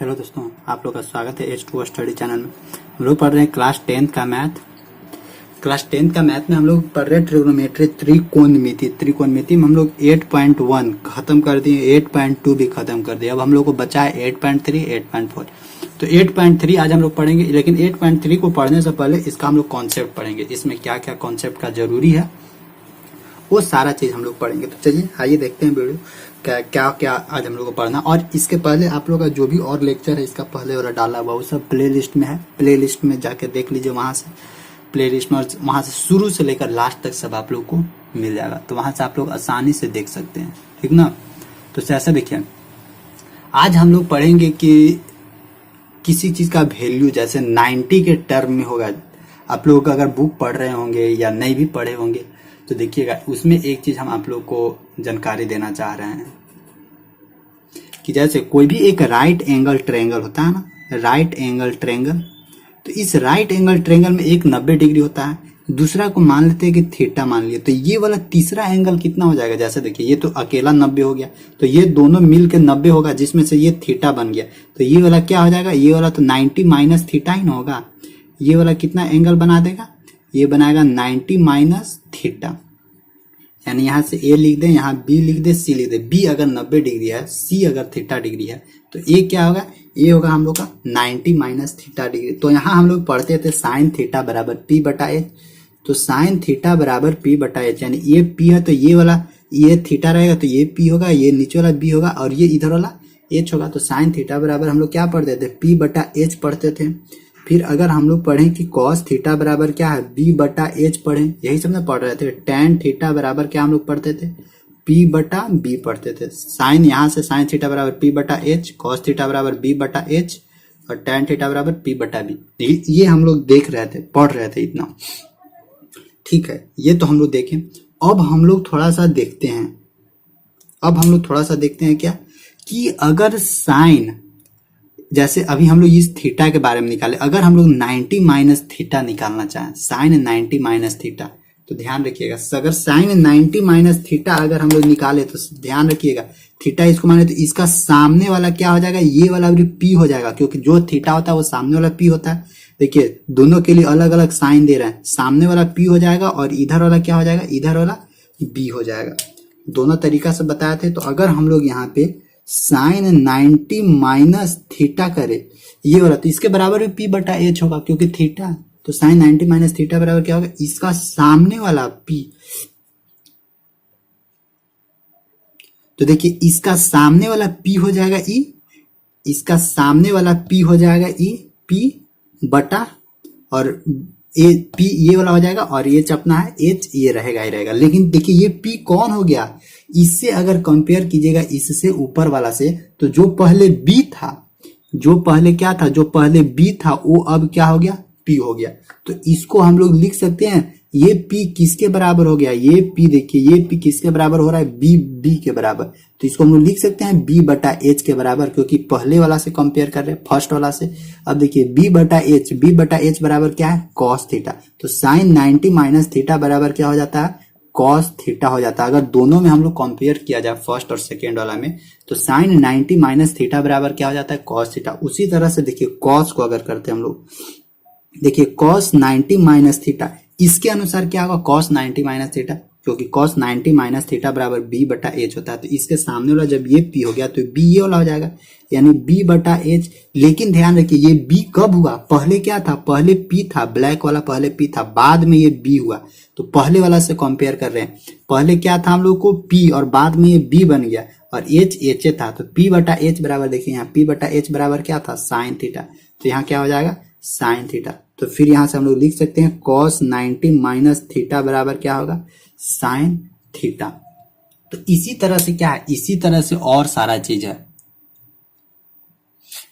Hello दोस्तों, आप लोग का स्वागत है H2O स्टडी चैनल में। हम लोग पढ़ रहे हैं क्लास 10th का मैथ। क्लास 10th का मैथ में हम लोग पढ़ रहे हैं ट्रिग्नोमेट्री, त्रिकोणमिति में हम लोग 8.1 खत्म कर दिए, 8.2 भी खत्म कर दिए। अब हम लोग को बचा है 8.3, 8.4। तो 8.3 आज हम लोग पढ़ेंगे, लेकिन 8.3 को पढ़ने से पहले इसका हम लोग कॉन्सेप्ट पढ़ेंगे। इसमें क्या क्या कॉन्सेप्ट का जरूरी है वो सारा चीज हम लोग पढ़ेंगे। तो चलिए आइए देखते हैं वीडियो क्या क्या आज हम लोग को पढ़ना। और इसके पहले आप लोग का जो भी और लेक्चर है इसका पहले वाला डाला हुआ वो सब प्ले लिस्ट में है। प्ले लिस्ट में जाके देख लीजिए, वहां से प्ले लिस्ट में, और वहां से शुरू से लेकर लास्ट तक सब आप लोग को मिल जाएगा। तो वहां से आप लोग आसानी से देख सकते हैं, ठीक ना। तो ऐसा देखिए, आज हम लोग पढ़ेंगे कि किसी चीज का वैल्यू जैसे 90 के टर्म में होगा। आप लोग अगर बुक पढ़ रहे होंगे या नहीं भी पढ़े होंगे तो देखिएगा, उसमें एक चीज हम आप लोग को जानकारी देना चाह रहे हैं कि जैसे कोई भी एक राइट एंगल ट्रायंगल होता है ना, राइट एंगल ट्रायंगल। तो इस राइट एंगल ट्रायंगल में एक 90 डिग्री होता है, दूसरा को मान लेते हैं कि थीटा मान लिया। तो ये वाला तीसरा एंगल कितना हो जाएगा? जैसे देखिए, ये तो अकेला 90 हो गया, तो ये दोनों मिल के 90 होगा, जिसमें से ये थीटा बन गया। तो ये वाला क्या हो जाएगा? ये वाला तो 90 माइनस थीटा ही ना होगा। ये वाला कितना एंगल बना देगा? ये बनाएगा 90 माइनस थीटा। यानी यहां से ए लिख दे, यहाँ बी लिख दे, सी लिख दे। बी अगर 90 डिग्री है, सी अगर थीटा डिग्री है, तो ए क्या होगा? ए होगा हम लोग का 90 माइनस थीटा डिग्री। तो यहाँ हम लोग पढ़ते थे साइन थीटा बराबर पी बटा एच। तो साइन थीटा बराबर पी बटा एच, यानी ये पी है तो ये वाला, ये थीटा रहेगा तो ये पी होगा, ये नीचे वाला बी होगा और ये इधर वाला एच होगा। तो साइन थीटा बराबर हम लोग क्या पढ़ते थे? पी बटा एच पढ़ते थे। फिर अगर हम लोग पढ़ें कि कॉस थीटा बराबर क्या है? बी बटा एच पढ़ें, यही सब ना पढ़ रहे थे। टेन थीटा बराबर क्या हम लोग पढ़ते थे? पी बटा बी पढ़ते थे। साइन यहाँ से साइन थीटा बराबर पी बटा एच, कॉस थीटा बराबर बी बटा एच, और टेन थीटा बराबर पी बटा बी। ये हम लोग देख रहे थे, पढ़ रहे थे इतना, ठीक है। ये तो हम लोग देखें। अब हम लोग थोड़ा सा देखते हैं, क्या कि अगर साइन, जैसे अभी हम लोग इस थीटा के बारे में निकाले, अगर हम लोग 90 माइनस थीटा निकालना चाहें, साइन 90 माइनस थीटा, तो ध्यान रखिएगा, अगर साइन 90 माइनस थीटा अगर हम लोग निकाले तो ध्यान रखिएगा, थीटा इसको माने तो इसका सामने वाला क्या हो जाएगा? ये वाला भी पी हो जाएगा, क्योंकि जो थीटा होता है वो सामने वाला पी होता है। देखिए दोनों के लिए अलग अलग साइन दे रहे हैं, सामने वाला पी हो जाएगा और इधर वाला क्या हो जाएगा? इधर वाला बी हो जाएगा। दोनों तरीका से बताए थे। तो अगर हम लोग यहाँ पे साइन 90 माइनस थीटा करे, ये वाला, तो इसके बराबर भी पी बटा एच होगा, क्योंकि थीटा। तो साइन 90 माइनस थीटा बराबर क्या होगा? इसका सामने वाला पी। तो देखिए इसका सामने वाला पी हो जाएगा ई, इसका सामने वाला पी हो जाएगा ई, पी बटा, और ए पी ये वाला हो जाएगा, और ये चपना है एच, ये रहेगा ही रहेगा। लेकिन देखिए ये पी कौन हो गया? इससे अगर कंपेयर कीजिएगा इससे ऊपर वाला से, तो जो पहले बी था, जो पहले क्या था? जो पहले बी था वो अब क्या हो गया? पी हो गया। तो इसको हम लोग लिख सकते हैं, ये पी किसके बराबर हो गया? ये पी देखिए, ये पी किसके बराबर हो रहा है? बी, बी के बराबर। तो इसको हम लोग लिख सकते हैं बी बटा एच के बराबर, क्योंकि पहले वाला से कंपेयर कर रहे हैं, फर्स्ट वाला से। अब देखिए बी बटा एच बराबर क्या है? Cos theta. तो साइन 90 माइनस थीटा बराबर क्या हो जाता है? कॉस थीटा हो जाता है। अगर दोनों में हम लोग कंपेयर किया जाए, फर्स्ट और सेकेंड वाला में, तो साइन 90 माइनस थीटा बराबर क्या हो जाता है? Cos theta. उसी तरह से देखिए कॉस को अगर करते हैं हम लोग, देखिए कॉस 90 माइनस थीटा, इसके अनुसार क्या होगा? कॉस 90 माइनस थीटा, क्योंकि कॉस 90 माइनस थीटा बराबर बी बटा एच होता है। तो इसके सामने वाला जब ये पी हो गया तो बी ये वाला हो जाएगा, यानी बी बटा एच। लेकिन ध्यान रखिए ये बी कब हुआ? पहले क्या था? पहले पी था, ब्लैक वाला पहले पी था, बाद में ये बी हुआ। तो पहले वाला से कंपेयर कर रहे हैं, पहले क्या था हम लोग को? पी, और बाद में ये बी बन गया, और एच एच था। तो पी बटा एच बराबर, देखिए यहाँ पी बटा एच बराबर क्या था? Sine theta. तो यहाँ क्या हो जाएगा? Sine theta. तो फिर यहां से हम लोग लिख सकते हैं कॉस 90 माइनस थीटा बराबर क्या होगा? Sine theta. तो इसी तरह से क्या है? इसी तरह से और सारा चीज है,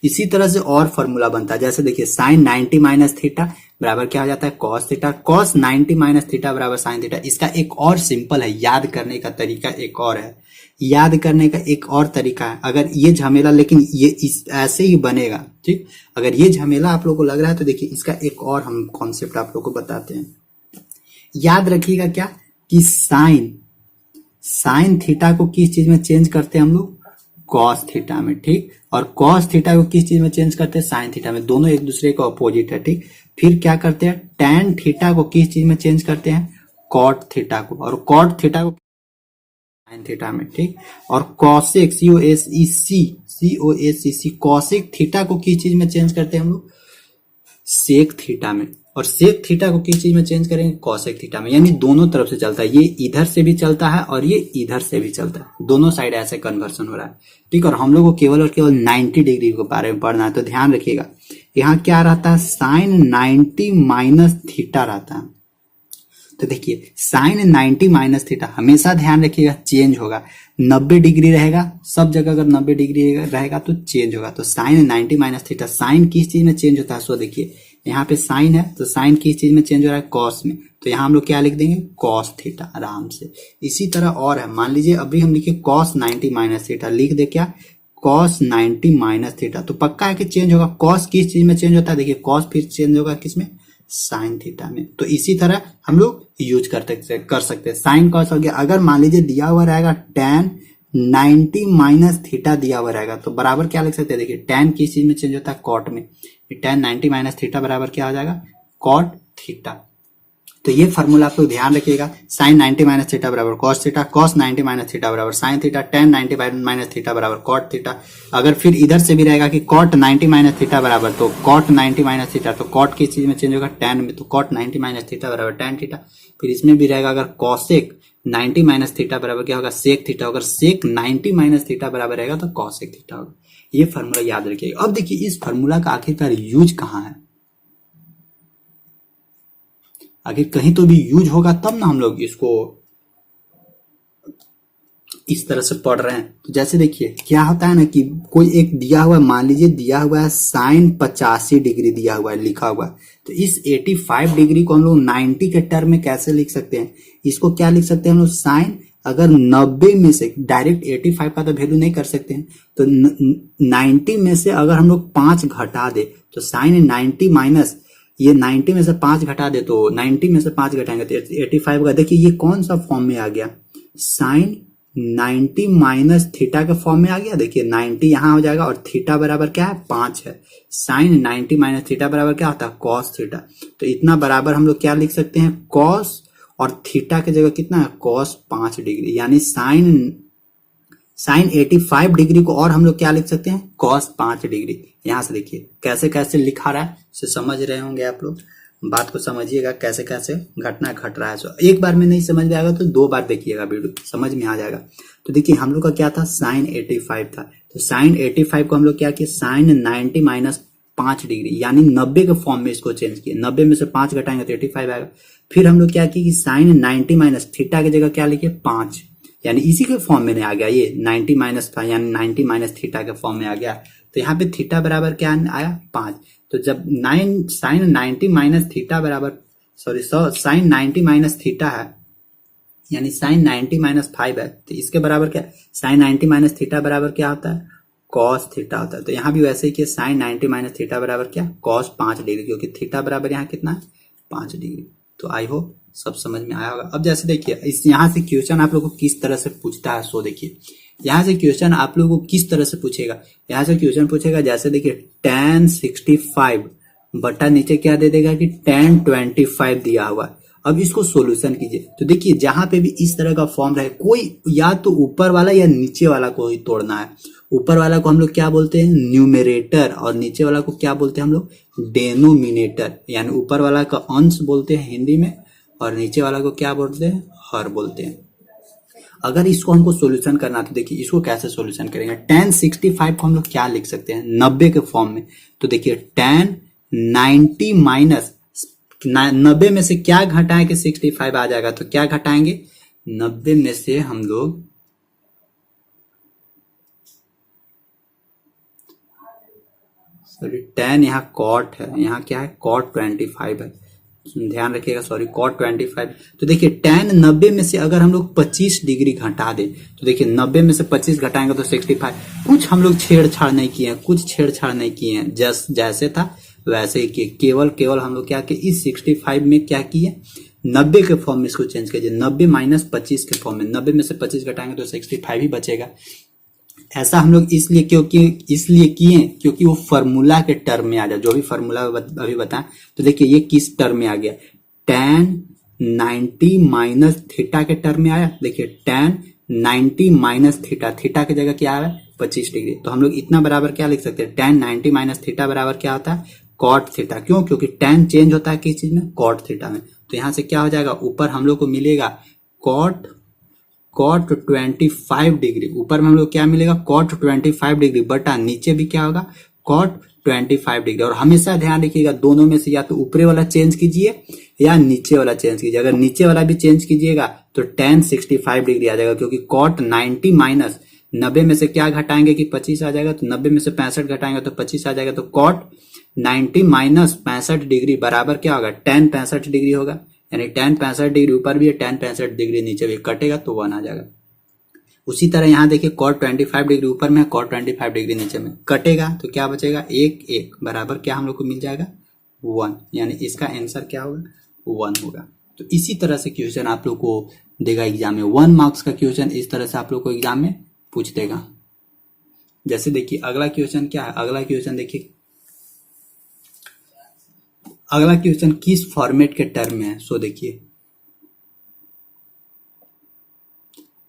इसी तरह से और फॉर्मूला बनता है। जैसे देखिए साइन 90 माइनस थीटा बराबर क्या हो जाता है? Cos theta. Cos 90 minus theta बराबर साइन थीटा। इसका एक और सिंपल है, याद करने का तरीका एक और है, याद करने का एक और तरीका है। अगर ये झमेला, लेकिन ये ऐसे ही बनेगा, ठीक। अगर ये झमेला आप लोग को लग रहा है तो देखिए इसका एक और हम कॉन्सेप्ट आप लोग को बताते हैं। याद रखिएगा क्या कि साइन थीटा को किस चीज में चेंज करते हैं हम लोग? कॉस थीटा में, ठीक। और कॉस थीटा को किस चीज में चेंज करते हैं, साइन थीटा में। दोनों एक दूसरे के अपोजिट है, ठीक। फिर क्या करते हैं, टैन थीटा को किस चीज में चेंज करते हैं, कॉट थीटा को, और कॉट थीटा को साइन थीटा में, ठीक। और कॉसेक COSEC कॉसेक थीटा को किस चीज में चेंज करते हैं हम लोग, सेक थीटा में। और सेक थीटा को किस चीज में चेंज करेंगे, कॉसेक थीटा में। यानी दोनों तरफ से चलता है, ये इधर से भी चलता है और ये इधर से भी चलता है, दोनों साइड ऐसे कन्वर्सन हो रहा है, ठीक। और हम लोग को केवल और केवल 90 डिग्री के बारे में पढ़ना है, तो ध्यान रखिएगा यहाँ क्या रहता है, साइन 90 माइनस थीटा रहता है। तो देखिए साइन 90 माइनस थीटा हमेशा ध्यान रखिएगा चेंज होगा, 90 डिग्री रहेगा सब जगह, अगर 90 डिग्री रहेगा तो चेंज होगा। तो साइन 90 माइनस थीटा, साइन किस चीज में चेंज होता है, सो देखिए यहाँ पे साइन है तो साइन किस चीज में चेंज हो रहा है, कॉस में। तो यहाँ हम लोग क्या लिख देंगे, कॉस थीटा, आराम से। इसी तरह और है, मान लीजिए अभी हम लिखे कॉस 90 माइनस थीटा, लिख दे क्या, कॉस 90 माइनस थीटा। तो पक्का है कि चेंज होगा। कॉस किस चीज में चेंज होता है, देखिए कॉस फिर चेंज होगा किसमें, साइन थीटा में। तो इसी तरह हम लोग यूज कर सकते हैं। साइन कॉस हो गया, अगर मान लीजिए दिया हुआ रहेगा टैन 90 माइनस थीटा दिया हुआ रहेगा, तो बराबर क्या लिख सकते हैं, देखिए टैन किस चीज में चेंज होता है, कॉट में। टैन 90 माइनस थीटा बराबर क्या हो जाएगा, कॉट थीटा। तो ये फॉर्मूला आप लोग ध्यान रखिएगा, साइन 90 माइनस थीटा बराबर cos theta, cos 90 minus theta बराबर sine theta, tan 90 minus theta बराबर कॉट थीटा। अगर फिर इधर से भी रहेगा कि कॉट 90 माइनस थीटा बराबर, तो कॉट 90 माइनस थीटा, तो कॉट किस चीज में चेंज होगा, टैन में, तो कॉट 90 माइनस थीटा बराबर टैन थीटा। फिर इसमें भी रहेगा अगर कॉसेक 90 माइनस थीटा बराबर क्या होगा, सेक थीटा। अगर सेक 90 माइनस थीटा बराबर रहेगा तो कॉसेक थीटा होगा। ये फॉर्मूला याद रखिएगा। अब देखिए इस फॉर्मूला का आखिरकार यूज कहाँ है, आखिर कहीं तो भी यूज होगा तब ना हम लोग इसको इस तरह से पढ़ रहे हैं। तो जैसे देखिए क्या होता है ना कि कोई एक दिया हुआ, मान लीजिए दिया हुआ है साइन 85 डिग्री दिया हुआ है, लिखा हुआ है। तो इस 85 डिग्री को हम लोग 90 के टर्म में कैसे लिख सकते हैं, इसको क्या लिख सकते हैं हम लोग, साइन, अगर 90 में से डायरेक्ट 85 का तो वैल्यू नहीं कर सकते हैं, तो 90 में से अगर हम लोग 5 घटा दे, तो साइन 90 माइनस ये 90 में से 5 घटा दे, तो 90 में से 5 घटाएंगे तो 85 का। देखिए ये कौन सा फॉर्म में आ गया, साइन 90 माइनस थीटा के फॉर्म में आ गया। देखिए 90 यहां हो जाएगा और थीटा बराबर क्या है, 5 है। साइन 90 माइनस थीटा बराबर क्या होता है, कॉस थीटा। तो इतना बराबर हम लोग क्या लिख सकते हैं, कॉस, और थीटा की जगह कितना है, कॉस 5 डिग्री। यानी साइन 85 डिग्री को और हम लोग क्या लिख सकते हैं, कॉस 5 डिग्री। यहां से देखिए कैसे कैसे लिखा रहा है, से समझ रहे होंगे आप लोग। बात को समझिएगा कैसे कैसे घटना घट रहा है। सो एक बार में नहीं समझ में आएगा तो 2 बार देखिएगा, वीडियो समझ में आ जाएगा। तो देखिए हम लोग का क्या था, साइन 85 था। तो साइन 85 को हम लोग क्या किए, साइन 90 माइनस 5 डिग्री, यानी 90 के फॉर्म में इसको चेंज किए। 90 में से 5 घटाएंगे तो 85 आएगा। फिर हम लोग क्या किए कि साइन 90 माइनस थीटा की जगह क्या लिखे, 5, यानी इसी के फॉर्म में आ गया। ये 90 माइनस था, यानी 90 माइनस थीटा के फॉर्म में आ गया। तो यहाँ पे थीटा बराबर क्या आया, 5। तो जब साइन 90 माइनस थीटा बराबर साइन 90 माइनस थीटा है, यानी साइन 90 माइनस 5 है, तो इसके बराबर क्या, साइन 90 माइनस थीटा बराबर क्या होता है, कॉस थीटा होता है। तो यहाँ भी वैसे ही कि साइन 90 माइनस थीटा बराबर क्या, कॉस 5 डिग्री, क्योंकि थीटा बराबर यहाँ कितना है, 5 डिग्री। तो आई होप सब समझ में आया होगा। अब जैसे देखिए इस यहाँ से क्वेश्चन आप लोगों को किस तरह से पूछता है, सो देखिए यहाँ से क्वेश्चन आप लोगों को किस तरह से पूछेगा। यहाँ से क्वेश्चन पूछेगा जैसे देखिए tan 65 बटा नीचे क्या दे देगा कि tan 25 दिया हुआ है। अब इसको सॉल्यूशन कीजिए। तो देखिए जहां पे भी इस तरह का फॉर्म रहे, कोई या तो ऊपर वाला या नीचे वाला को ही तोड़ना है। ऊपर वाला को हम लोग क्या बोलते हैं, न्यूमेरेटर, और नीचे वाला को क्या बोलते हैं हम लोग, डेनोमिनेटर। यानी ऊपर वाला का अंश बोलते हैं हिंदी में, और नीचे वाला को क्या बोलते हैं, हर बोलते हैं। अगर इसको हमको सॉल्यूशन करना, तो देखिए इसको कैसे सॉल्यूशन करेंगे। tan 65 को हम लोग क्या लिख सकते हैं, 90 के फॉर्म में। तो देखिए tan 90 माइनस 90 में से क्या घटाएं कि 65 आ जाएगा। तो क्या घटाएंगे, 90 में से हम लोग tan यहाँ कॉट है, यहाँ क्या है, cot 25 है, ध्यान रखिएगा, cot 25। तो देखिए tan 90 में से अगर हम लोग 25 डिग्री घटा दे, तो देखिए 90 में से 25 घटाएंगे तो 65। कुछ हम लोग छेड़छाड़ नहीं किए हैं, कुछ छेड़छाड़ नहीं किए हैं, जैसे था वैसे ही किए। केवल हम लोग क्या किए, इस 65 में क्या किए, 90 के फॉर्म में इसको चेंज कीजिए। 90 माइनस 25 के फॉर्म में, 90 में से 25 घटाएंगे तो 65 ही बचेगा। ऐसा हम लोग इसलिए किए क्योंकि वो फार्मूला के टर्म में आ जाए, जो भी फार्मूला अभी बताएं। तो देखिए ये किस टर्म में आ गया, tan 90 माइनस थीटा के टर्म में आया। देखिए tan 90 माइनस थीटा, थीटा की जगह क्या है 25 डिग्री। तो हम लोग इतना बराबर क्या लिख सकते हैं, tan 90 माइनस थीटा बराबर क्या होता है cot थीटा। क्यों, क्योंकि tan चेंज होता है किस चीज में, cot थीटा में। तो यहां से क्या हो जाएगा, ऊपर हम लोग को मिलेगा cot 25 डिग्री, ऊपर में हम लोग क्या मिलेगा cot 25 डिग्री बटा नीचे भी क्या होगा cot 25 डिग्री। और हमेशा ध्यान रखिएगा दोनों में से या तो ऊपरी वाला चेंज कीजिए या नीचे वाला चेंज कीजिए। अगर नीचे वाला भी चेंज कीजिएगा तो tan 65 डिग्री आ जाएगा, क्योंकि cot 90 माइनस 90 में से क्या घटाएंगे कि 25 आ जाएगा, तो 90 में से 65 घटाएंगे तो 25 आ जाएगा। तो cot 90 माइनस 65 डिग्री बराबर क्या होगा tan 65 डिग्री होगा, यानी tan 65 डिग्री ऊपर भी है, tan 65 डिग्री नीचे भी, कटेगा तो 1 आ जाएगा। उसी तरह यहाँ देखिए cot 25 डिग्री ऊपर में है, cot 25 डिग्री नीचे में, कटेगा तो क्या बचेगा 1 1 बराबर क्या हम लोग को मिल जाएगा 1, यानी इसका आंसर क्या होगा 1 होगा। तो इसी तरह से क्वेश्चन आप लोग को देगा एग्जाम में, 1 मार्क्स का क्वेश्चन इस तरह से आप लोग को एग्जाम में पूछ देगा। जैसे देखिए अगला क्वेश्चन क्या है, अगला क्वेश्चन देखिए, अगला क्वेश्चन किस फॉर्मेट के टर्म में है। सो देखिए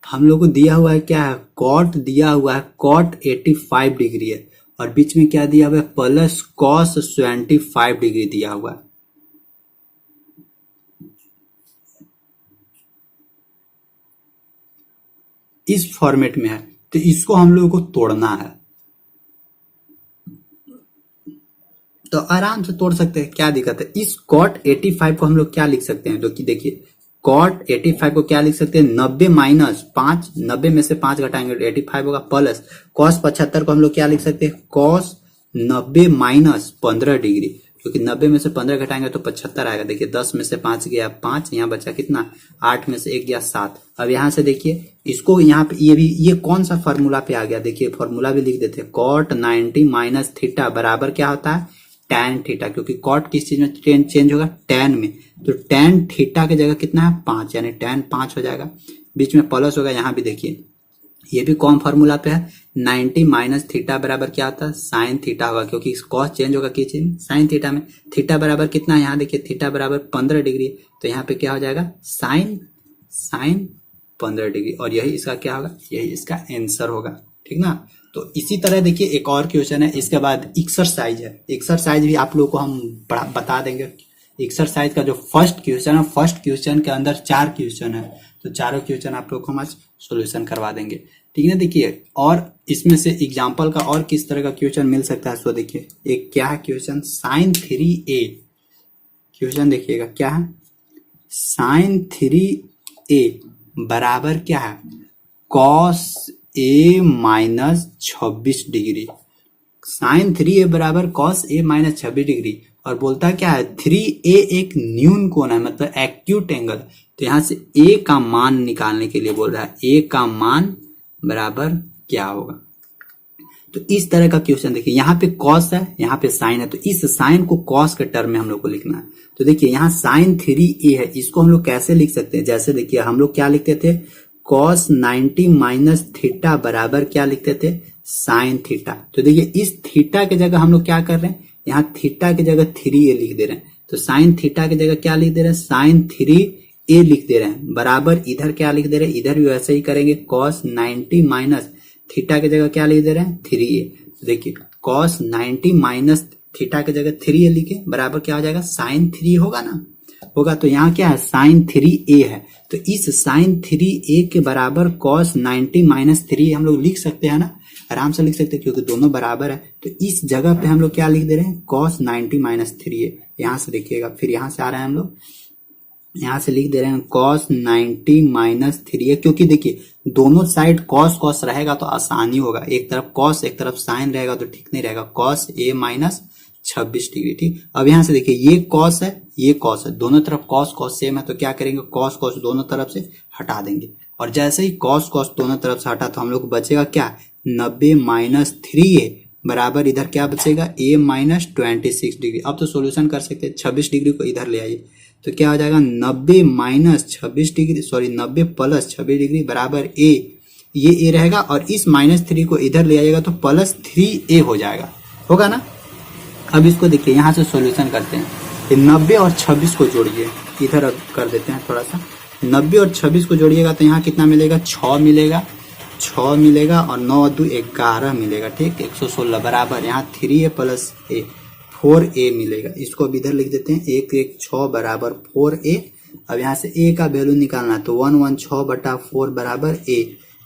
हम लोग को दिया हुआ है क्या है, कॉट दिया हुआ है cot 85 डिग्री है, और बीच में क्या दिया हुआ है प्लस cos 75 डिग्री दिया हुआ है। इस फॉर्मेट में है, तो इसको हम लोगों को तोड़ना है। तो आराम से तोड़ सकते हैं, क्या दिक्कत है। इस cot 85 को हम लोग क्या लिख सकते हैं, तो कि देखिए cot 85 को क्या लिख सकते हैं 90 माइनस 5, 90 में से 5 घटाएंगे तो 85 होगा, प्लस cos 75 को हम लोग क्या लिख सकते हैं cos 90 माइनस 15 डिग्री, क्योंकि 90 में से 15 घटाएंगे तो 75 आएगा। देखिए 10 में से 5 गया 5, यहाँ बचा कितना 8 में से 1 गया 7। अब यहाँ से देखिए इसको यहाँ पे ये कौन सा फॉर्मूला पे आ गया, देखिए फॉर्मूला भी लिख देते हैं, cot 90 माइनस थीटा बराबर क्या होता है tan थीटा, क्योंकि cot किस चीज में चेंज होगा tan में, तो tan थीटा की जगह कितना है 5, यानी tan 5 हो जाएगा, बीच में प्लस होगा। यहाँ भी देखिए ये भी कौन फॉर्मूला पे है, 90 माइनस थीटा बराबर क्या होता है साइन थीटा होगा, क्योंकि cos चेंज होगा किस चीज में साइन थीटा में। थीटा बराबर कितना है, यहाँ देखिए थीटा बराबर 15 डिग्री, तो यहाँ पे क्या हो जाएगा साइन 15 डिग्री, और यही इसका क्या होगा, यही इसका आंसर होगा, ठीक ना। तो इसी तरह देखिए एक और क्वेश्चन है, इसके बाद एक्सरसाइज है। एक्सरसाइज भी आप लोग को हम बता देंगे। एक्सरसाइज का जो फर्स्ट क्वेश्चन है, फर्स्ट क्वेश्चन के अंदर 4 क्वेश्चन है, तो चारों क्वेश्चन आप लोग को हम आज सोल्यूशन करवा देंगे, ठीक है ना। देखिए और इसमें से एग्जाम्पल का और किस तरह का क्वेश्चन मिल सकता है, सो देखिए एक क्या है क्वेश्चन sin 3a, क्वेश्चन देखिएगा क्या है sin 3a बराबर क्या है cos a minus 26 degree, sin 3a बराबर cos a माइनस 26 डिग्री, और बोलता क्या है 3a एक न्यून कोण है, मतलब एक्यूट एंगल। तो यहां से a का मान निकालने के लिए बोल रहा है a का मान बराबर क्या होगा। तो इस तरह का क्वेश्चन देखिए, यहाँ पे cos है यहाँ पे sin है, तो इस sin को cos के टर्म में हम लोग को लिखना है। तो देखिए यहाँ sin 3a है, इसको हम लोग कैसे लिख सकते हैं, जैसे देखिए हम लोग क्या लिखते थे cos 90 माइनस थीटा बराबर क्या लिखते थे sin थीटा। तो देखिए इस थीटा की जगह हम लोग क्या कर रहे हैं, यहाँ थीटा की जगह 3a लिख दे रहे हैं, तो sin थीटा की जगह क्या लिख दे रहे हैं sin 3a लिख दे रहे हैं, बराबर इधर क्या लिख दे रहे हैं, इधर भी वैसे ही करेंगे cos 90 माइनस थीटा की जगह क्या लिख दे रहे हैं 3a। तो देखिए cos 90 माइनस थीटा की जगह 3a लिखे, बराबर क्या हो जाएगा sin 3 होगा ना, होगा। तो यहाँ क्या है sin 3a है, तो इस sin 3a के बराबर cos 90 माइनस 3 हम लोग लिख सकते हैं ना, आराम से लिख सकते हैं, क्योंकि दोनों बराबर है। तो इस जगह पे हम लोग क्या लिख दे रहे हैं cos 90 माइनस 3a, यहाँ से देखिएगा, फिर यहाँ से आ रहे हैं हम लोग, यहाँ से लिख दे रहे हैं cos 90 माइनस 3a, क्योंकि देखिए दोनों साइड cos cos रहेगा तो आसानी होगा, एक तरफ cos एक तरफ sin रहेगा तो ठीक नहीं रहेगा, cos a माइनस 26 डिग्री, ठीक। अब यहाँ से देखिए ये cos है ये cos है, दोनों तरफ cos cos सेम है, तो क्या करेंगे cos cos दोनों तरफ से हटा देंगे, और जैसे ही cos cos दोनों तरफ से हटा तो हम लोग को बचेगा क्या 90 माइनस 3a बराबर इधर क्या बचेगा a माइनस 26 डिग्री। अब तो सोल्यूशन कर सकते हैं, 26 डिग्री को इधर ले आइए, तो क्या हो जाएगा 90 minus 26 degree, sorry 90 plus 26 degree बराबर a ये ए रहेगा और इस -3 को इधर ले आइएगा तो +3a हो जाएगा, होगा ना। अब इसको देखिए यहाँ से सॉल्यूशन करते हैं। 90 और 26 को जोड़िए, इधर अब कर देते हैं थोड़ा सा। 90 और 26 को जोड़िएगा तो यहाँ कितना मिलेगा, 6 मिलेगा, 6 मिलेगा और 9 2 11 मिलेगा, ठीक। 116 बराबर यहाँ 3a + a 4a मिलेगा। इसको अब इधर लिख देते हैं, 1 1 6 बराबर 4a। अब यहाँ से a का वैल्यू निकालना है तो 1 1 6 बटा 4 बराबर a।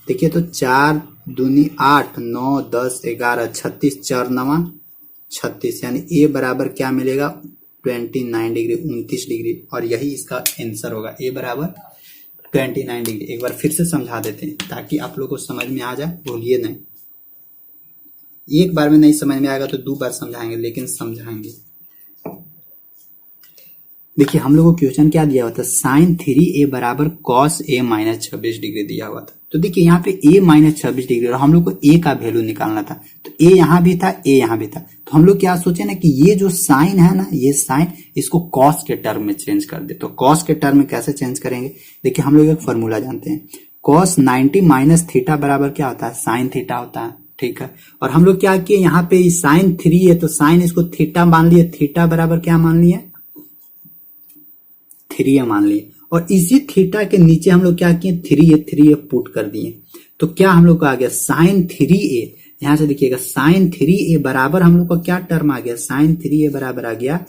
देखिए तो 4 दूनी 8 9 10 11 36 4 9 36, यानी a बराबर क्या मिलेगा 29 डिग्री, 29 डिग्री। और यही इसका आंसर होगा, a बराबर 29 डिग्री। एक बार फिर से समझा देते हैं ताकि आप लोगों को समझ में आ जाए, भूलिए नहीं। एक बार में नहीं समझ में आएगा तो 2 बार समझाएंगे, लेकिन समझाएंगे। देखिए हम लोगों को क्वेश्चन क्या दिया हुआ था, sin 3a बराबर cos a - 26 डिग्री दिया हुआ था। तो देखिए यहाँ पे a - 26 डिग्री और हम लोग को a का वैल्यू निकालना था, तो a यहाँ भी था, a यहाँ भी था। तो हम लोग क्या सोचे ना कि ये जो साइन है ना, ये साइन इसको cos के टर्म में चेंज कर दे। तो cos के टर्म में कैसे चेंज करेंगे, देखिए हम लोग एक फॉर्मूला जानते हैं, cos 90 - थीटा बराबर क्या होता है, साइन थीटा होता है, ठीक है। और हम लोग क्या किए, यहाँ पे sin 3 है तो साइन इसको थीटा मान लिए, थीटा बराबर क्या मान लिए, 3a मान लिए। और इसी थीटा के नीचे हम लोग क्या किए, 3a पुट कर दिए। तो क्या हम लोग को आ गया sin 3a, यहां से देखिएगा sin 3a बराबर हम लोग का क्या टर्म आ गया, sin 3a बराबर आ गया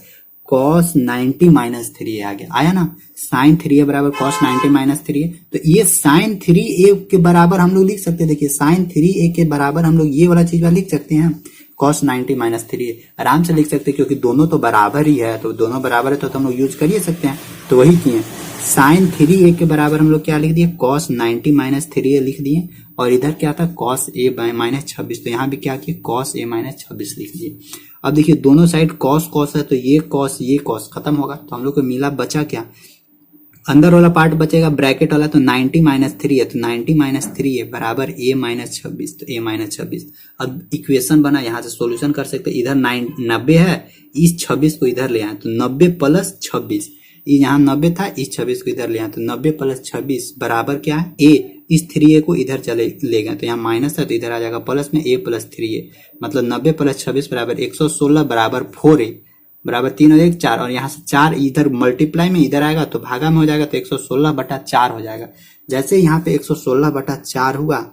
cos 90 - 3a आ गया, आया ना। sin 3a बराबर cos 90 - 3a। तो ये sin 3a के बराबर हम लोग लिख सकते हैं, देखिए sin 3a के बराबर हम लोग ये वाला चीज लिख सकते हैं, cos 90 - 3a आराम से लिख सकते हैं, क्योंकि दोनों तो बराबर ही है। तो दोनों बराबर है तो हम लोग यूज कर ही सकते हैं, तो वही किए। sin 3a के बराबर हम लोग क्या लिख दिए, cos 90 - 3a लिख दिए। और इधर क्या था, cos a - 26, तो यहाँ भी क्या किए, cos a - 26 लिख दिए। अब देखिए दोनों साइड cos है तो ये cos खत्म होगा, तो हम लोग को मिला बचा क्या, अंदर वाला पार्ट बचेगा ब्रैकेट वाला, तो 90 - 3 है तो 90 - 3 है बराबर a - 26, तो a - 26। अब इक्वेशन बना, यहाँ से सॉल्यूशन कर सकते हैं। इधर 90 है, इस 26 को इधर ले आए तो 90 + 26, ये यहाँ 90 था, इस 26 को इधर ले आए तो 90 + 26 बराबर क्या है a। इस 3a को इधर चले ले गए तो यहाँ माइनस है तो इधर आ जाएगा प्लस में, a + 3a मतलब 90 + 26 बराबर 116 बराबर 4a बराबर 3 और 1 4। और यहाँ से 4 इधर मल्टीप्लाई में इधर आएगा तो भागा में हो जाएगा, तो 116/4 हो जाएगा। जैसे यहाँ पे 116/4 हुआ,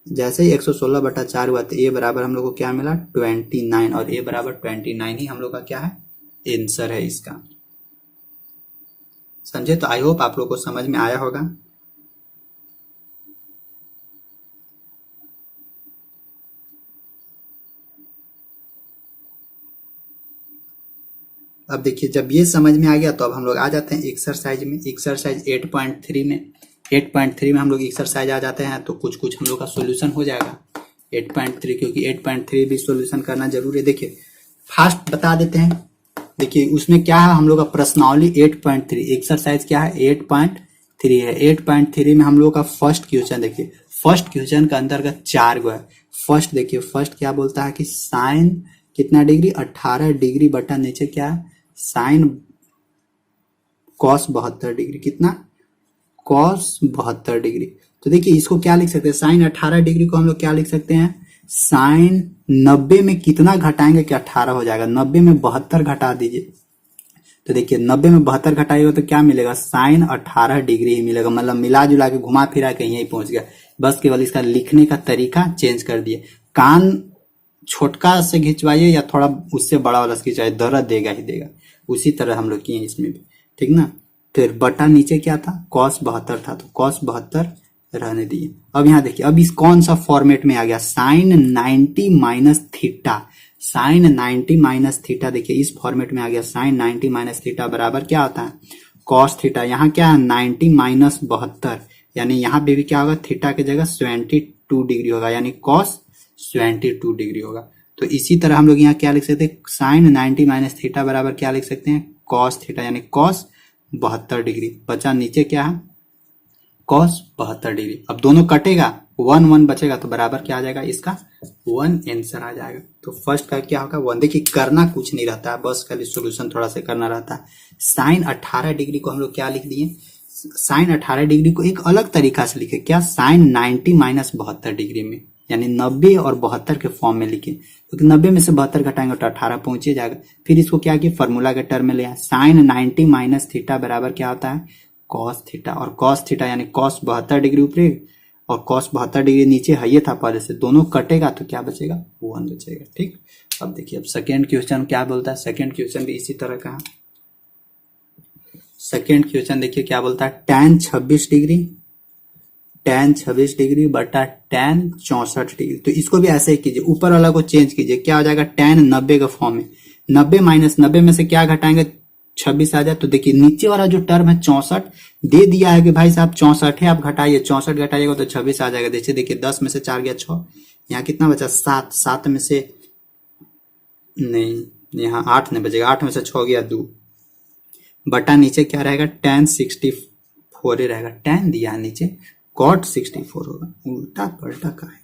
जैसे ही 116/4 हुआ तो a बराबर हम लोग को क्या मिला 29, और a बराबर 29 ही हम लोग का क्या है, आंसर है इसका। समझे, तो आई होप आप लोग को समझ में आया होगा। अब देखिए जब ये समझ में आ गया तो अब हम लोग आ जाते हैं एक्सरसाइज में। एक्सरसाइज 8.3 में 8.3 में हम लोग एक्सरसाइज आ जाते हैं, तो कुछ कुछ हम लोग का सॉल्यूशन हो जाएगा 8.3, क्योंकि 8.3 भी सॉल्यूशन करना जरूरी है। देखिए फास्ट बता देते हैं, देखिए उसमें क्या है हम लोग का प्रश्नावली 8.3 एक्सरसाइज क्या है 8.3 है। 8.3 में हम लोग का फर्स्ट क्वेश्चन, देखिए फर्स्ट क्वेश्चन का अंतर्गत 4 गो है। फर्स्ट देखिए, फर्स्ट क्या बोलता है कि साइन कितना डिग्री 18 डिग्री बटा नीचे क्या है साइन कॉस 72 डिग्री, कितना कॉस 72 डिग्री। तो देखिए इसको क्या लिख सकते हैं, साइन 18 डिग्री को हम लोग क्या लिख सकते हैं, साइन 90 में कितना घटाएंगे कि 18 हो जाएगा, 90 में 72 घटा दीजिए। तो देखिए 90 में 72 घटाएगा तो क्या मिलेगा, साइन 18 डिग्री ही मिलेगा। मतलब मिला जुला के घुमा फिरा के यहीं पहुंच गया, बस केवल इसका लिखने का तरीका चेंज कर दिए। कान छोटका से खिंचवाइए या थोड़ा उससे बड़ा वाला से खिंचवाइए, दर्द देगा ही देगा। उसी तरह हम लोग किए इसमें भी, ठीक ना। फिर बटा नीचे क्या था, cos 72 था, तो cos 72 रहने दिए। अब यहाँ देखिए, अब इस कौन सा फॉर्मेट में आ गया, sine 90 minus theta, sine 90 minus theta. देखिए इस फॉर्मेट में आ गया, साइन 90 माइनस थीटा बराबर क्या होता है cos थीटा। यहाँ क्या है 90 माइनस 72, यानी यहाँ पे भी क्या होगा, थीटा की जगह 72 डिग्री होगा, यानी cos 72 डिग्री होगा। तो इसी तरह हम लोग यहाँ क्या लिख सकते हैं, साइन 90 माइनस थीटा बराबर क्या लिख सकते हैं, cos थीटा, यानी cos 72 डिग्री। बचा नीचे क्या है cos 72 डिग्री। अब दोनों कटेगा, 1 1 बचेगा तो बराबर क्या आ जाएगा, इसका 1 आंसर आ जाएगा। तो फर्स्ट का क्या होगा 1। देखिए करना कुछ नहीं रहता है, बस खाली सोल्यूशन थोड़ा सा करना रहता है। साइन 18 डिग्री को हम लोग क्या लिख दिए, साइन 18 डिग्री को एक अलग तरीका से लिखे, क्या, साइन 90 माइनस 72 डिग्री में, यानी 90 और 72 के फॉर्म में लिखे, क्योंकि 90 में से 72 घटाएंगे तो 18 पहुंचे जाएगा। फिर इसको क्या किया, फॉर्मूला के टर्म में लिया, साइन 90 माइनस थीटा बराबर क्या होता है, कॉस थीटा, और कॉस थीटा यानी कॉस 72 डिग्री ऊपरी और कॉस 72 डिग्री नीचे है, ये था पहले से, दोनों कटेगा तो क्या बचेगा, 1 बचेगा। ठीक, अब देखिए अब सेकेंड क्वेश्चन क्या बोलता है, सेकेंड क्वेश्चन भी इसी तरह का है। सेकेंड क्वेश्चन देखिए क्या बोलता है, tan 26 डिग्री, tan 26 डिग्री बटा tan 64 डिग्री, तो इसको भी ऐसे ही कीजिए, ऊपर वाला को चेंज कीजिए, क्या हो जाएगा, tan 90 का फॉर्म में, 90 माइनस 90 में से क्या घटाएंगे, 26 आ जाए, तो देखिए नीचे वाला जो टर्म है 64 दे दिया है कि भाई साहब 64 है, आप घटाइए, 64 घटाइएगा तो 26 आ जाएगा। देखिए 10 में से 4 गया 6, यहाँ कितना बचा 7, 7 में से नहीं, यहाँ 8 नहीं बचेगा, 8 में से 6 गया 2, बटा नीचे क्या रहेगा, tan 64 ही रहेगा, tan दिया नीचे cot 64 होगा, उल्टा पलटा का है,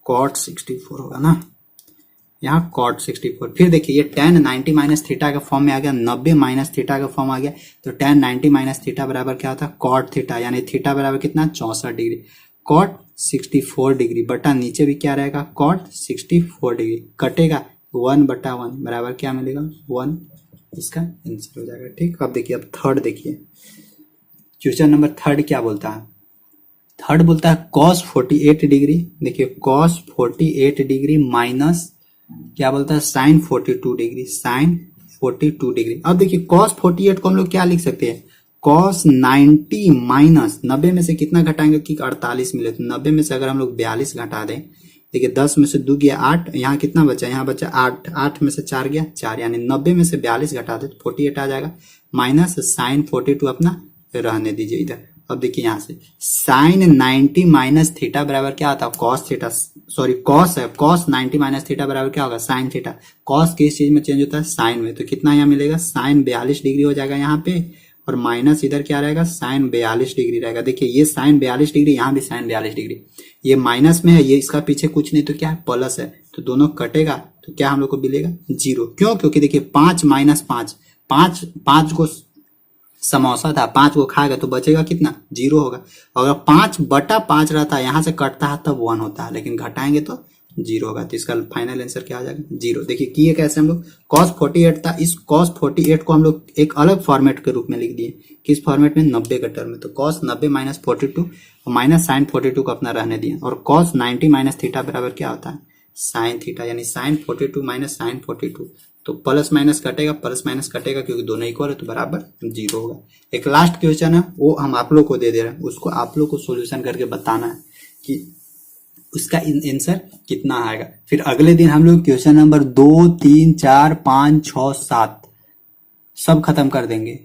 cot 64 होगा ना, यहाँ cot 64। फिर देखिए ये tan 90 माइनस थीटा का फॉर्म में आ गया, 90 माइनस थीटा का फॉर्म आ गया, तो tan 90 माइनस थीटा बराबर क्या होता है, cot थीटा, यानी थीटा बराबर कितना, 64 डिग्री, cot 64 डिग्री बटा नीचे भी क्या रहेगा, cot 64 डिग्री, कटेगा 1 बटा 1 बराबर क्या मिलेगा, 1, इसका आंसर हो जाएगा। ठीक, अब देखिए अब थर्ड देखिए, क्वेश्चन नंबर थर्ड क्या बोलता है, थर्ड बोलता है cos 48 डिग्री, देखिए cos 48 डिग्री माइनस क्या बोलता है, sin 42 डिग्री, sin 42 डिग्री। अब देखिए cos 48 को हम लोग क्या लिख सकते हैं, cos 90 माइनस 90 में से कितना घटाएंगे कि 48 मिले, तो 90 में से अगर हम लोग 42 घटा दें, देखिए 10 में से 2 गया 8, यहाँ कितना बचा, यहाँ बचा 8, 8 में से 4 गया 4, यानी 90 में से 42 घटा दे तो 48 आ जाएगा, माइनस साइन 42 अपना रहने दीजिए इधर। अब देखिए यहाँ से साइन 90 माइनस थीटा बराबर क्या होता है, कॉस थीटा, सॉरी कॉस है, कॉस 90 माइनस थीटा बराबर क्या होगा, साइन थीटा, कॉस किस चीज में चेंज होता है, साइन में, तो कितना यहाँ मिलेगा, साइन 42 डिग्री हो जाएगा यहाँ पे, और माइनस इधर क्या रहेगा, साइन 42 डिग्री रहेगा। देखिए ये साइन 42 डिग्री, यहाँ भी साइन 42 डिग्री, ये माइनस में है, ये इसका पीछे कुछ नहीं तो क्या है, प्लस है, तो दोनों कटेगा तो क्या हम लोग को मिलेगा, 0। क्यों, क्योंकि देखिए 5 माइनस 5, 5 को समोसा था, 5 को खाएगा तो बचेगा कितना, 0 होगा। अगर 5 बटा 5 रहता है, यहाँ से कटता है तब 1 होता है, लेकिन घटाएंगे तो 0 होगा, तो इसका फाइनल आंसर क्या आ जाएगा, 0। देखिए किए कैसे हम लोग, cos 48 था, इस cos 48 को हम लोग एक अलग फॉर्मेट के रूप में लिख दिए, किस फॉर्मेट में, 90 का टर्म में, तो cos 90 माइनस 42 और माइनस साइन 42 को अपना रहने दिए, और cos 90 माइनस थीटा बराबर क्या होता है, साइन थीटा, यानी साइन 42 माइनस साइन 42, तो प्लस माइनस कटेगा, प्लस माइनस कटेगा, क्योंकि दोनों इक्वल है तो बराबर 0 होगा। एक लास्ट क्वेश्चन है, वो हम आप लोग को दे रहे हैं, उसको आप लोग को सॉल्यूशन करके बताना है कि उसका आंसर कितना आएगा। फिर अगले दिन हम लोग क्वेश्चन नंबर 2, 3, 4, 5, 6, 7 सब खत्म कर देंगे,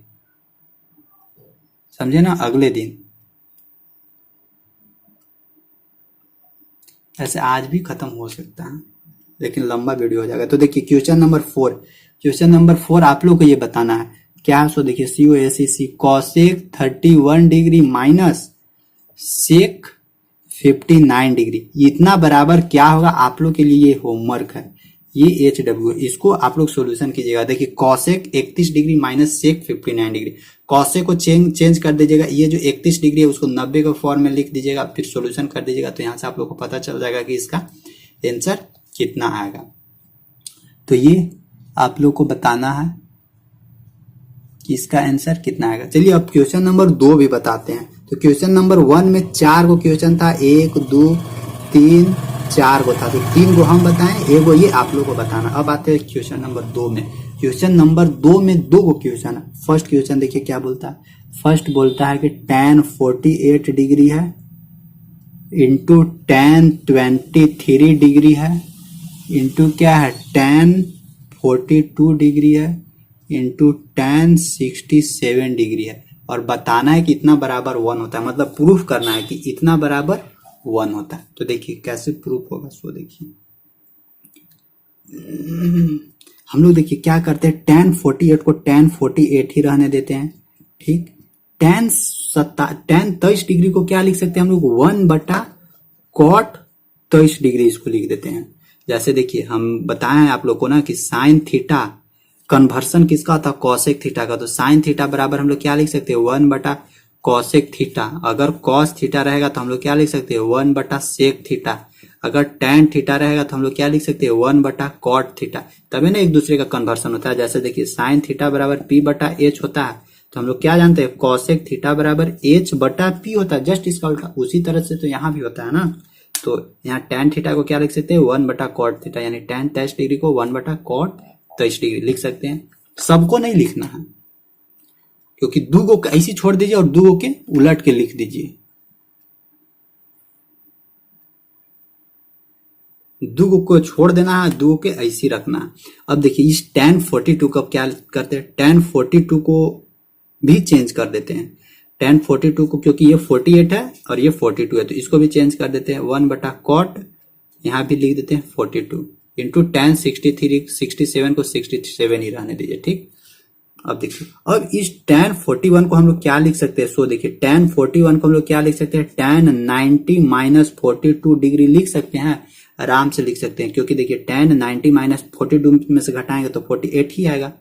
समझे ना, अगले दिन, ऐसे आज भी खत्म हो सकता है लेकिन लंबा वीडियो हो जाएगा। तो देखिए क्वेश्चन नंबर 4, क्वेश्चन नंबर 4 आप लोग को ये बताना है क्या है, सो देखिए COSEC cosec 31 degree minus sec 59 degree, इतना बराबर क्या होगा, आप लोग के लिए ये होमवर्क है, ये HW, इसको आप लोग सॉल्यूशन कीजिएगा। देखिए cosec 31 degree minus sec 59 degree, cosec को चेंज कर दीजिएगा, ये जो 31 डिग्री है उसको 90 के फॉर्म में लिख दीजिएगा, फिर सॉल्यूशन कर दीजिएगा, तो यहाँ से आप लोग को पता चल जाएगा कि इसका आंसर कितना आएगा। तो ये आप लोग को बताना है कि इसका आंसर कितना आएगा। चलिए अब क्वेश्चन नंबर 2 भी बताते हैं। तो क्वेश्चन नंबर 1 में 4 को क्वेश्चन था, 1, 2, 3, 4 को था, तो 3 को हम बताएं, 1 को ये आप लोग को बताना। अब आते हैं क्वेश्चन नंबर 2 में। क्वेश्चन नंबर 2 में 2 को क्वेश्चन है। फर्स्ट क्वेश्चन देखिए क्या बोलता है, फर्स्ट बोलता है कि tan 48 डिग्री है इंटू tan 23 डिग्री है इंटू क्या है tan 42 डिग्री है इंटू tan 67 डिग्री है, और बताना है कि इतना बराबर 1 होता है, मतलब प्रूफ करना है कि इतना बराबर 1 होता है। तो देखिए कैसे प्रूफ होगा, सो देखिए हम लोग देखिए क्या करते हैं, tan 48 को tan 48 ही रहने देते हैं, ठीक। tan 23 डिग्री को क्या लिख सकते हैं हम लोग, 1 बटा cot 23 डिग्री इसको लिख देते हैं। जैसे देखिए हम बताए हैं आप लोग को ना कि साइन थीटा कन्वर्सन किसका होता है, कॉसेक थीटा का। तो साइन थीटा बराबर हम लोग क्या लिख सकते हैं, 1 बटा कॉसेक थीटा। अगर कॉस थीटा रहेगा तो हम लोग क्या लिख सकते हैं, 1 बटा सेक थीटा। अगर टैन थीटा रहेगा तो हम लोग क्या लिख सकते हैं, 1 बटा कॉट थीटा। तभी ना एक दूसरे का कन्वर्सन होता है। जैसे देखिए साइन थीटा बराबर पी बटा एच होता है, तो हम लोग क्या जानते हैं, कॉसेक थीटा बराबर एच बटा पी होता है, जस्ट इसका उल्टा। उसी तरह से तो यहाँ भी होता है ना। तो यहाँ टैन थीटा को क्या लिख सकते हैं, 1 बटा कॉट थीटा, यानी टैन 23 डिग्री को 1 बटा कॉट 23 डिग्री लिख सकते हैं। सबको नहीं लिखना है, क्योंकि दो को ऐसी छोड़ दीजिए और दो के उलट के लिख दीजिए। दो को छोड़ देना है, दो के ऐसी रखना है। अब देखिए इस tan 42 को क्या करते हैं, tan 42 को भी चेंज कर देते हैं। tan 42 को, क्योंकि ये 48 है और ये 42 है, तो इसको भी चेंज कर देते हैं। 1 बटा कॉट, यहाँ भी लिख देते हैं 42 इंटू tan 67 को 67 ही रहने दीजिए, ठीक। अब देखिए, अब इस tan 41 को हम लोग क्या लिख सकते हैं, सो देखिए tan 41 को हम लोग क्या लिख सकते हैं, tan 90 माइनस 42 डिग्री लिख सकते हैं, आराम से लिख सकते हैं। क्योंकि देखिए tan 90 माइनस 42 में से घटाएंगे तो 48 ही आएगा,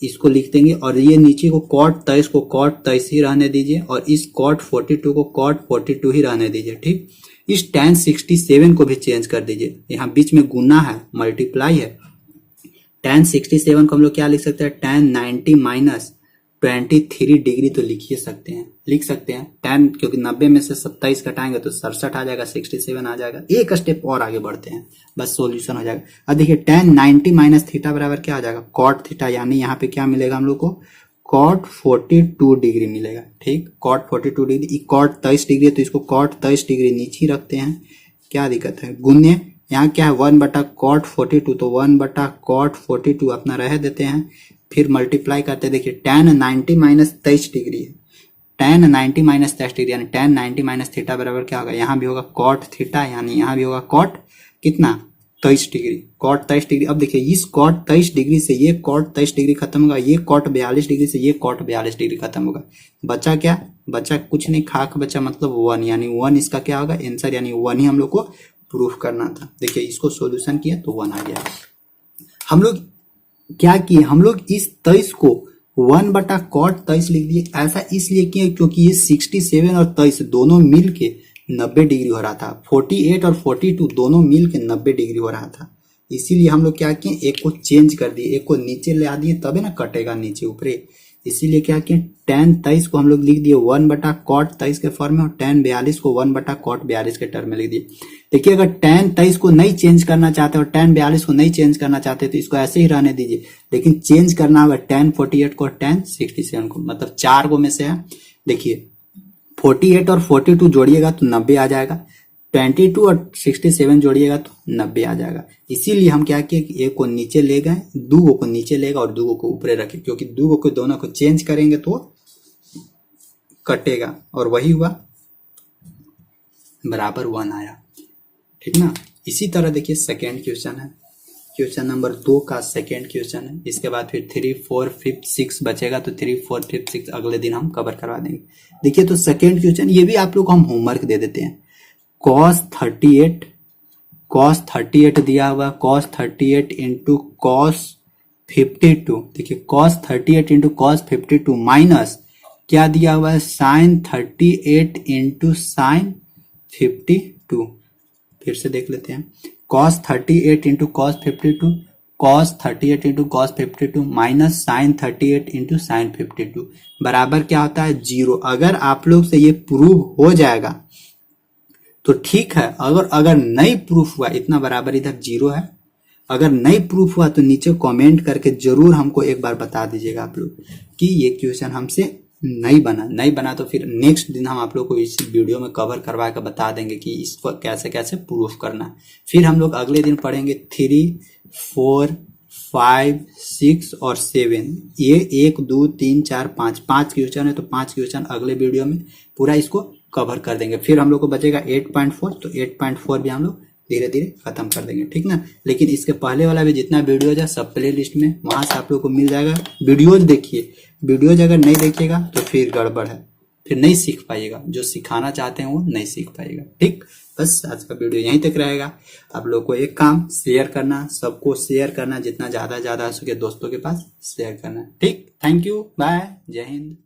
इसको लिख देंगे। और ये नीचे को cot 23 को cot 23 ही रहने दीजिए, और इस cot 42 को cot 42 ही रहने दीजिए, ठीक। इस tan 67 को भी चेंज कर दीजिए, यहाँ बीच में गुना है, मल्टीप्लाई है। tan 67 को हम लोग क्या लिख सकते हैं, tan 90 माइनस 23 डिग्री तो लिख सकते हैं tan, क्योंकि 90 में से 27 घटाएंगे तो 67 आ जाएगा, 67 आ जाएगा। एक स्टेप और आगे बढ़ते हैं, बस सॉल्यूशन हो जाएगा। अब देखिए tan 90 माइनस थीटा बराबर क्या हो जाएगा, cot थीटा, यानी यहाँ पे क्या मिलेगा हम लोग को, cot 42 डिग्री मिलेगा, ठीक। cot 42 डिग्री, cot 23 डिग्री है तो इसको cot 23 डिग्री नीचे ही रखते हैं, क्या दिक्कत है। गुण्य यहाँ क्या है, 1 बटा cot 42, तो 1 बटा cot 42 अपना रह देते हैं, फिर मल्टीप्लाई करते हैं। देखिए tan 90 माइनस 23 डिग्री है, tan 90 माइनस 23 डिग्री, यानी tan 90 माइनस थीटा बराबर क्या होगा, यहाँ भी होगा cot थीटा, यानी यहाँ भी होगा cot कितना, 23 डिग्री, cot 23 डिग्री। अब देखिए इस cot 23 डिग्री से ये cot 23 डिग्री खत्म होगा, ये cot 42 डिग्री से ये cot 42 डिग्री खत्म होगा। बचा क्या, बचा कुछ नहीं, खाक बचा मतलब 1, यानी 1 इसका क्या होगा आंसर, यानी 1 ही हम लोग को प्रूफ करना था। देखिए इसको सॉल्यूशन किया तो 1 आ गया। हम लोग क्या किए, हम लोग इस 23 को 1 बटा cot 23 लिख दिए। ऐसा इसलिए किए क्योंकि ये 67 और 23 दोनों मिल के 90 डिग्री हो रहा था, 48 और 42 दोनों मिल के 90 डिग्री हो रहा था। इसीलिए हम लोग क्या किए, एक को चेंज कर दिए, एक को नीचे ले आ दिए, तबे ना कटेगा नीचे ऊपरे। इसीलिए क्या किए, tan 23 को हम लोग लिख दिए 1 बटा cot 23 के फॉर्म में, और tan 42 को 1 बटा cot 42 के टर्म में लिख दिए। देखिए अगर tan 23 को नहीं चेंज करना चाहते और tan 42 को नहीं चेंज करना चाहते तो इसको ऐसे ही रहने दीजिए, लेकिन चेंज करना होगा tan 48 को और tan 67 को, मतलब 4 को में से है। देखिए 48 और 42 जोड़िएगा तो 90 आ जाएगा, 22 और 67 जोड़िएगा तो 90 आ जाएगा। इसीलिए हम क्या किए कि एक को नीचे ले गए, दो को नीचे लेगा और दो को ऊपर रखे, क्योंकि दो को दोनों को चेंज करेंगे तो कटेगा, और वही हुआ, बराबर 1 आया, ठीक ना। इसी तरह देखिए सेकेंड क्वेश्चन है, क्वेश्चन नंबर 2 का सेकेंड क्वेश्चन है। इसके बाद फिर 3, 4, 5, 6 बचेगा, तो 3, 4, 5, 6 अगले दिन हम कवर करवा देंगे। देखिए तो सेकेंड क्वेश्चन, ये भी आप लोग को हम होमवर्क दे देते हैं। cos 38 दिया हुआ, cos 38 इंटू cos 52, देखिए cos 38 इंटू cos 52 माइनस क्या दिया हुआ है, sin 38 इंटू sin 52। फिर से देख लेते हैं, cos 38 into cos 52, cos 38 into cos 52 minus sin 38 into sin 52 बराबर क्या होता है, 0। अगर आप लोग से ये प्रूव हो जाएगा तो ठीक है, अगर नहीं प्रूफ हुआ, इतना बराबर इधर 0 है, अगर नहीं प्रूफ हुआ तो नीचे कमेंट करके जरूर हमको एक बार बता दीजिएगा आप लोग कि ये क्वेश्चन हमसे नहीं बना तो फिर नेक्स्ट दिन हम आप लोग को इस वीडियो में कवर करवा कर बता देंगे कि इसको कैसे कैसे प्रूफ करना है। फिर हम लोग अगले दिन पढ़ेंगे 3, 4, 5, 6 और 7। ये 1, 2, 3, 4, 5 क्वेश्चन है, तो 5 क्वेश्चन अगले वीडियो में पूरा इसको कवर कर देंगे। फिर हम लोग को बचेगा 8.4, तो 8.4 भी हम लोग धीरे धीरे खत्म कर देंगे, ठीक ना। लेकिन इसके पहले वाला भी जितना वीडियोज है सब प्ले लिस्ट में, वहां से आप लोग को मिल जाएगा। वीडियोज देखिए, वीडियोज अगर नहीं देखिएगा तो फिर गड़बड़ है, फिर नहीं सीख पाइएगा, जो सिखाना चाहते हैं वो नहीं सीख पाइएगा, ठीक। बस आज का वीडियो यहीं तक रहेगा। आप लोग को एक काम शेयर करना, सबको शेयर करना, जितना ज्यादा हो सके दोस्तों के पास शेयर करना। ठीक, थैंक यू, बाय, जय हिंद।